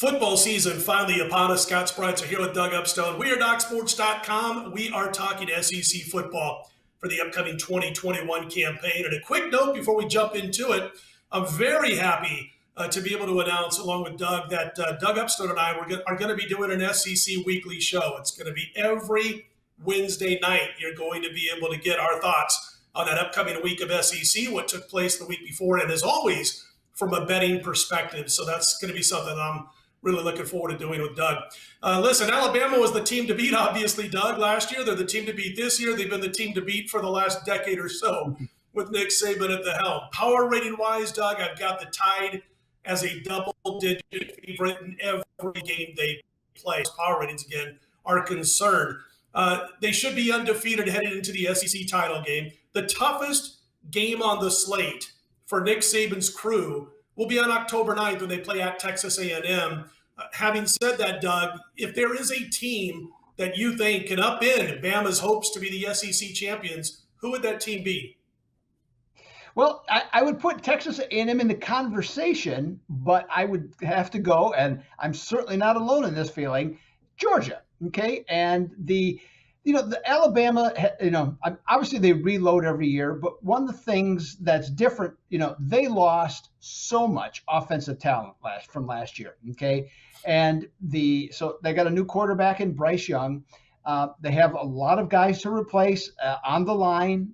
Football season finally upon us. Scott Spreitzer here with Doug Upstone. We are DocSports.com. We are talking SEC football for the upcoming 2021 campaign. And a quick note before we jump into it, I'm very happy to be able to announce, along with Doug, that Doug Upstone and I are going to be doing an SEC weekly show. It's going to be every Wednesday night. You're going to be able to get our thoughts on that upcoming week of SEC, what took place the week before, and as always, from a betting perspective. So that's going to be something I'm really looking forward to doing with Doug. Listen, Alabama was the team to beat, obviously, Doug, last year. They're the team to beat this year. They've been the team to beat for the last decade or so with Nick Saban at the helm. Power rating-wise, Doug, I've got the Tide as a double-digit favorite in every game they play. Power ratings, again, are concerned. They should be undefeated heading into the SEC title game. The toughest game on the slate for Nick Saban's crew will be on October 9th when they play at Texas A&M. Having said that, Doug, if there is a team that you think can upend Bama's hopes to be the SEC champions, who would that team be? Well, I would put Texas A&M in the conversation, but I would have to go, and I'm certainly not alone in this feeling, Georgia, okay? And the Alabama, obviously they reload every year, but one of the things that's different, they lost so much offensive talent from last year, okay? And so they got a new quarterback in Bryce Young. They have a lot of guys to replace on the line,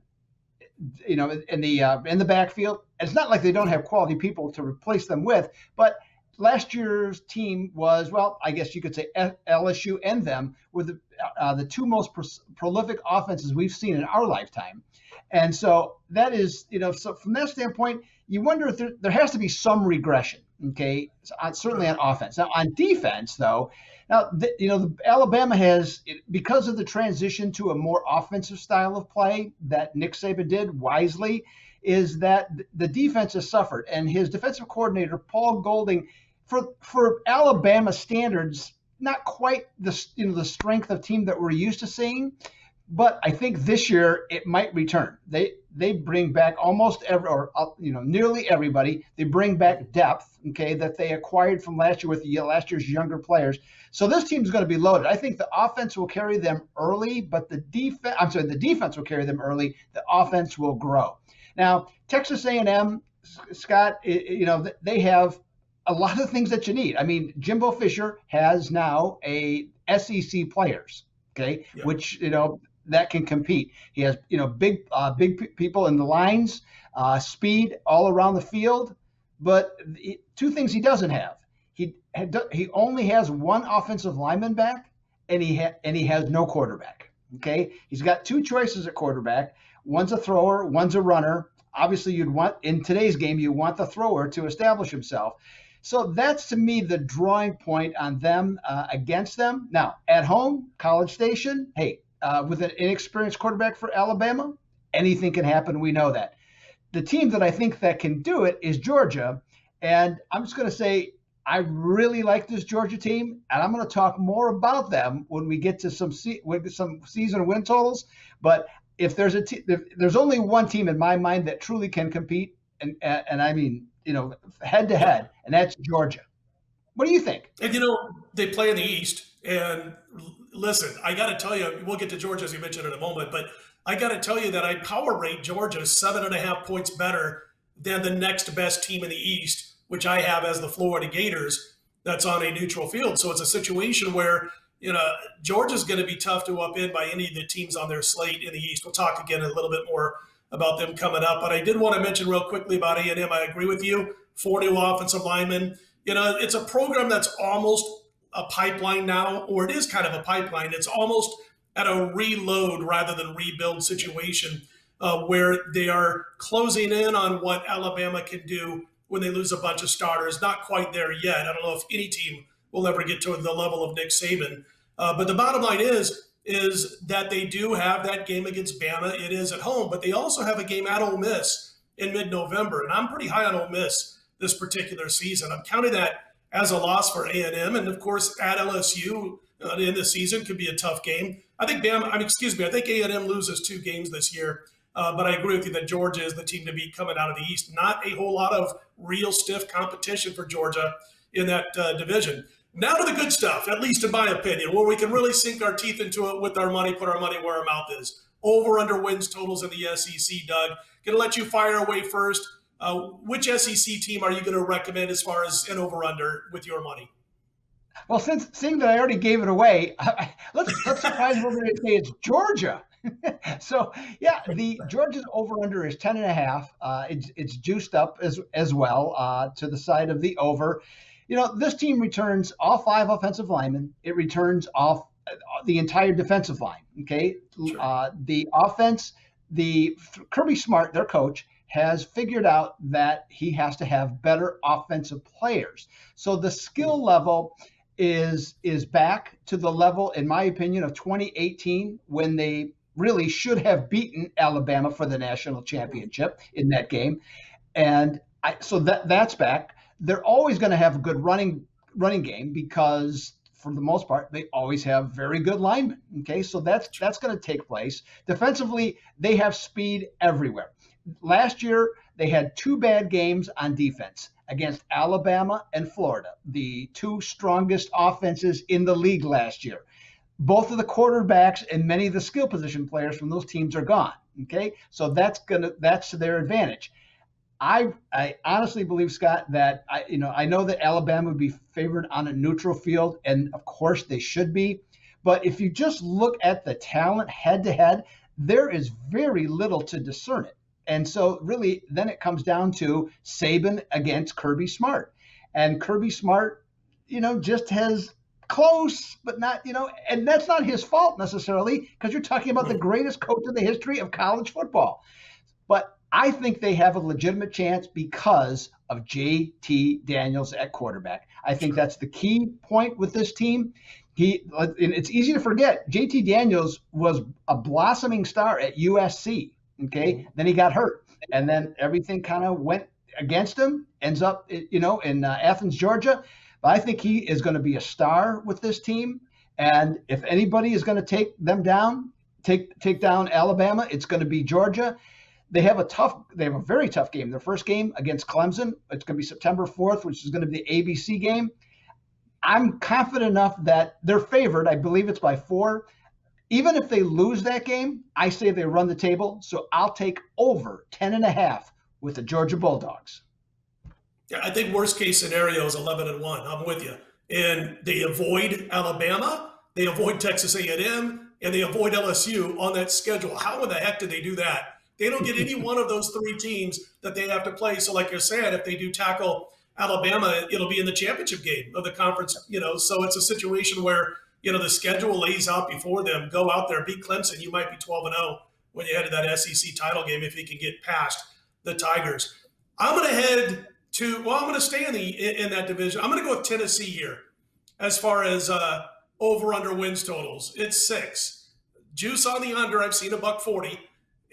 in the backfield. It's not like they don't have quality people to replace them with, but last year's team was, well, I guess you could say LSU and them were the two most prolific offenses we've seen in our lifetime. And so that is, so from that standpoint, you wonder if there has to be some regression, okay, certainly on offense. Now, on defense, though, Alabama has, because of the transition to a more offensive style of play that Nick Saban did wisely, is that the defense has suffered. And his defensive coordinator, Paul Golding, for Alabama standards, not quite the strength of team that we're used to seeing, but I think this year it might return. They bring back nearly everybody. They bring back depth, okay, that they acquired from last year with last year's younger players. So this team's going to be loaded. I think the offense will carry them early, but the defense will carry them early. The offense will grow. Now, Texas A&M, Scott, they have a lot of things that you need. I mean, Jimbo Fisher has now a SEC players, okay, yeah, which, that can compete. He has, big people in the lines, speed all around the field. But two things he doesn't have. He only has one offensive lineman back, and he has no quarterback. Okay, he's got two choices at quarterback. One's a thrower, one's a runner. Obviously, in today's game, you want the thrower to establish himself. So that's, to me, the drawing point on them against them. Now, at home, College Station, hey, with an inexperienced quarterback for Alabama, anything can happen. We know that. The team that I think that can do it is Georgia. And I'm just going to say I really like this Georgia team, and I'm going to talk more about them when we get to some season win totals. But if there's only one team in my mind that truly can compete, and I mean, head to head, and that's Georgia. What do you think? And they play in the East. And listen, I got to tell you, we'll get to Georgia as you mentioned in a moment, but I got to tell you that I power rate Georgia 7.5 points better than the next best team in the East, which I have as the Florida Gators. That's on a neutral field. So it's a situation where, Georgia's going to be tough to upend by any of the teams on their slate in the East. We'll talk again a little bit more about them coming up. But I did want to mention real quickly about A&M. I agree with you. 4 new offensive linemen. It's a program that's almost a pipeline now, or it is kind of a pipeline. It's almost at a reload rather than rebuild situation where they are closing in on what Alabama can do when they lose a bunch of starters. Not quite there yet. I don't know if any team will ever get to the level of Nick Saban. But the bottom line is that they do have that game against Bama. It is at home, but they also have a game at Ole Miss in mid-November. And I'm pretty high on Ole Miss this particular season. I'm counting that as a loss for A&M. And of course, at LSU in the season could be a tough game. I think I think A&M loses 2 games this year. But I agree with you that Georgia is the team to beat coming out of the East. Not a whole lot of real stiff competition for Georgia in that division. Now to the good stuff, at least in my opinion, where we can really sink our teeth into it with our money, put our money where our mouth is. Over under wins totals in the SEC, Doug. Going to let you fire away first. Which SEC team are you going to recommend as far as an over under with your money? Well, seeing that I already gave it away, let's surprise everybody and say it's Georgia. So yeah, the Georgia's over under is 10.5. It's juiced up as well to the side of the over. This team returns all 5 offensive linemen. It returns off the entire defensive line. Okay, Sure. the offense, the Kirby Smart, their coach, has figured out that he has to have better offensive players. So the skill level is back to the level, in my opinion, of 2018 when they really should have beaten Alabama for the national championship in that game. And so that's back. They're always going to have a good running game because for the most part they always have very good linemen. Okay, so that's going to take place. Defensively, they have speed everywhere. Last year they had 2 bad games on defense against Alabama and Florida, the 2 strongest offenses in the league last year. Both of the quarterbacks and many of the skill position players from those teams are gone. Okay, so that's to their advantage. I honestly believe, Scott, that I know that Alabama would be favored on a neutral field, and of course they should be. But if you just look at the talent head to head, there is very little to discern it. And so really then it comes down to Saban against Kirby Smart. And Kirby Smart, just has close, but not, and that's not his fault necessarily because you're talking about the greatest coach in the history of college football. But I think they have a legitimate chance because of JT Daniels at quarterback. I think that's the key point with this team. And it's easy to forget, JT Daniels was a blossoming star at USC. Okay, then he got hurt, and then everything kind of went against him. Ends up, in Athens, Georgia. But I think he is going to be a star with this team. And if anybody is going to take them down, take down Alabama, it's going to be Georgia. They have a very tough game. Their first game against Clemson, it's going to be September 4th, which is going to be the ABC game. I'm confident enough that they're favored. I believe it's by 4. Even if they lose that game, I say they run the table. So I'll take over 10.5 with the Georgia Bulldogs. Yeah, I think worst case scenario is 11-1. I'm with you. And they avoid Alabama, they avoid Texas A&M, and they avoid LSU on that schedule. How in the heck did they do that? They don't get any one of those 3 teams that they have to play. So like you're saying, if they do tackle Alabama, it'll be in the championship game of the conference, so it's a situation where, the schedule lays out before them. Go out there, beat Clemson. You might be 12-0 when you head to that SEC title game if you can get past the Tigers. I'm going to stay in that division. I'm going to go with Tennessee here as far as over-under wins totals. It's 6. Juice on the under. I've seen $1.40,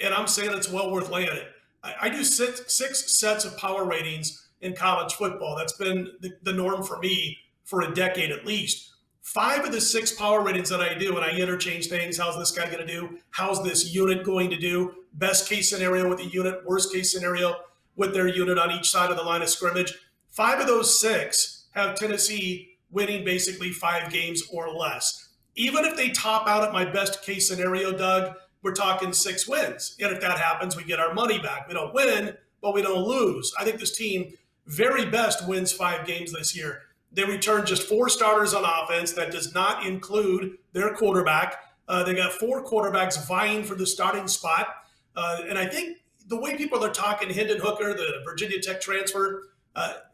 and I'm saying it's well worth laying it. I do 6 sets of power ratings in college football. That's been the norm for me for a decade at least. 5 of the 6 power ratings that I do, and I interchange things. How's this guy going to do? How's this unit going to do? Best case scenario with the unit, worst case scenario with their unit on each side of the line of scrimmage. 5 of those 6 have Tennessee winning basically 5 games or less. Even if they top out at my best case scenario, Doug, we're talking 6 wins. And if that happens, we get our money back. We don't win, but we don't lose. I think this team very best wins 5 games this year. They return just 4 starters on offense. That does not include their quarterback. They got 4 quarterbacks vying for the starting spot. And I think the way people are talking, Hendon Hooker, the Virginia Tech transfer,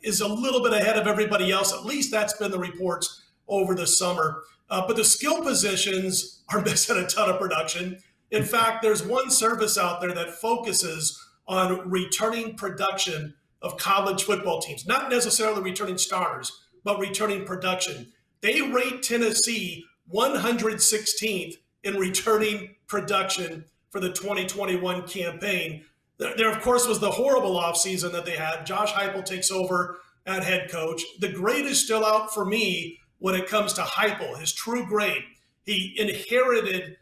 is a little bit ahead of everybody else. At least that's been the reports over the summer. But the skill positions are missing a ton of production. In fact, there's one service out there that focuses on returning production of college football teams, not necessarily returning starters, but returning production. They rate Tennessee 116th in returning production for the 2021 campaign. There, of course, was the horrible offseason that they had. Josh Heupel takes over at head coach. The grade is still out for me when it comes to Heupel, his true grade. He inherited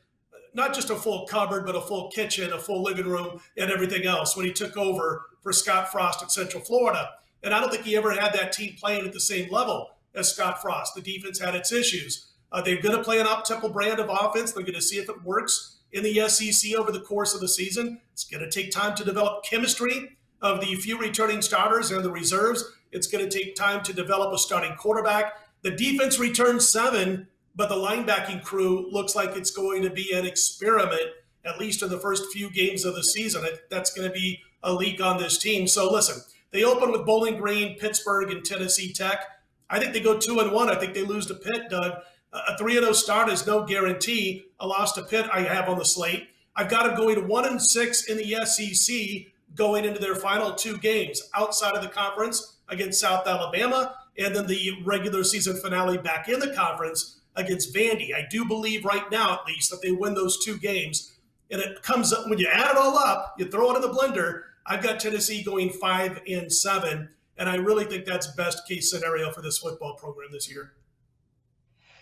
not just a full cupboard, but a full kitchen, a full living room, and everything else when he took over for Scott Frost at Central Florida. And I don't think he ever had that team playing at the same level. as Scott Frost. The defense had its issues. They're going to play an up-tempo brand of offense. They're going to see if it works in the SEC over the course of the season. It's going to take time to develop chemistry of the few returning starters and the reserves. It's going to take time to develop a starting quarterback. The defense returned 7, but the linebacking crew looks like it's going to be an experiment, at least in the first few games of the season. That's going to be a leak on this team. So listen, they open with Bowling Green, Pittsburgh, and Tennessee Tech. I think they go 2-1. I think they lose to Pitt, Doug. A 3-0 start is no guarantee. A loss to Pitt I have on the slate. I've got them going 1-6 in the SEC going into their final 2 games outside of the conference against South Alabama, and then the regular season finale back in the conference against Vandy. I do believe right now, at least, that they win those 2 games. And it comes up, when you add it all up, you throw it in the blender, I've got Tennessee going 5-7, and I really think that's best case scenario for this football program this year.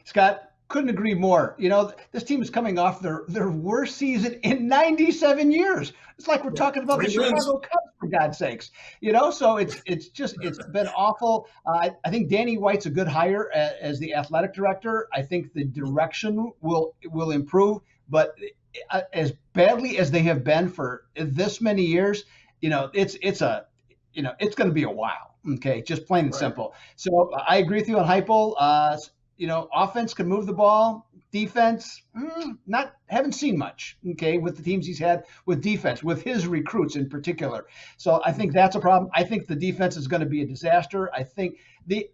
Scott, couldn't agree more. You know, this team is coming off their worst season in 97 years. It's like we're talking about the Chicago Cubs, for God's sakes. You know, so it's been awful. I think Danny White's a good hire as the athletic director. I think the direction will improve, but as badly as they have been for this many years, you know, it's going to be a while. Okay, just plain and simple. So I agree with you on Heupel. You know, offense can move the ball. Defense, haven't seen much, okay, with the teams he's had with defense, with his recruits in particular. So I think that's a problem. I think the defense is going to be a disaster. I think the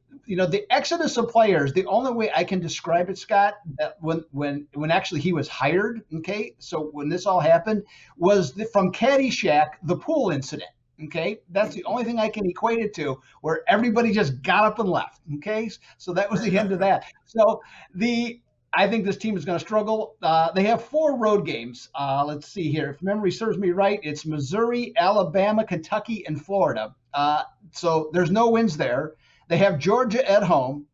exodus of players, the only way I can describe it, Scott, that when actually he was hired, okay, so when this all happened, was from Caddyshack, the pool incident. Okay, that's the only thing I can equate it to, where everybody just got up and left. Okay, so that was the end of that. So I think this team is going to struggle. They have 4 road games. Let's see here. If memory serves me right, it's Missouri, Alabama, Kentucky, and Florida. So there's no wins there. They have Georgia at home.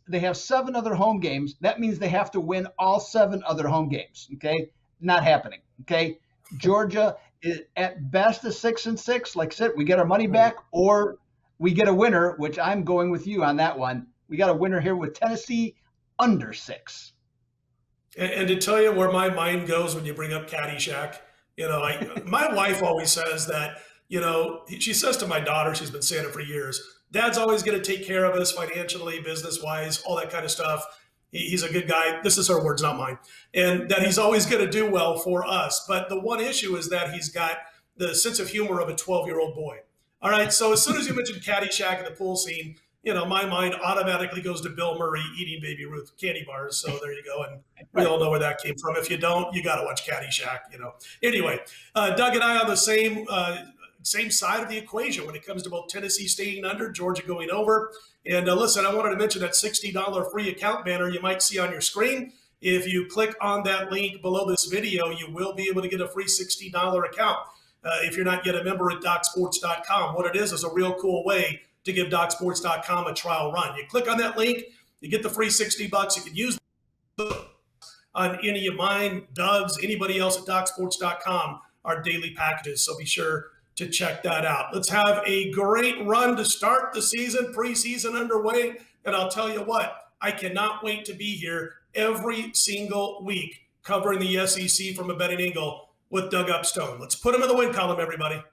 They have 7 other home games. That means they have to win all 7 other home games. Okay, not happening. Okay, Georgia is at best a 6-6. Like I said, we get our money back, or we get a winner, which I'm going with you on that one. We got a winner here with Tennessee under 6. And to tell you where my mind goes when you bring up Caddyshack, you know, my wife always says that, you know, she says to my daughter, she's been saying it for years, Dad's always going to take care of us financially, business-wise, all that kind of stuff. He's a good guy. This is her words, not mine. And that he's always going to do well for us. But the one issue is that he's got the sense of humor of a 12-year-old boy. All right, so as soon as you mentioned Caddyshack and the pool scene, you know, my mind automatically goes to Bill Murray eating Baby Ruth candy bars. So there you go. And we all know where that came from. If you don't, you got to watch Caddyshack, you know. Anyway, Doug and I on the same side of the equation when it comes to both Tennessee staying under, Georgia going over. And listen, I wanted to mention that $60 free account banner you might see on your screen. If you click on that link below this video, you will be able to get a free $60 account. If you're not yet a member at DocSports.com, what it is a real cool way to give DocSports.com a trial run. You click on that link, you get the free $60. You can use it on any of mine, Doug's, anybody else at DocSports.com, our daily packages. So be sure to check that out. Let's have a great run to start the season, preseason underway. And I'll tell you what, I cannot wait to be here every single week covering the SEC from a betting angle with Doug Upstone. Let's put him in the win column, everybody.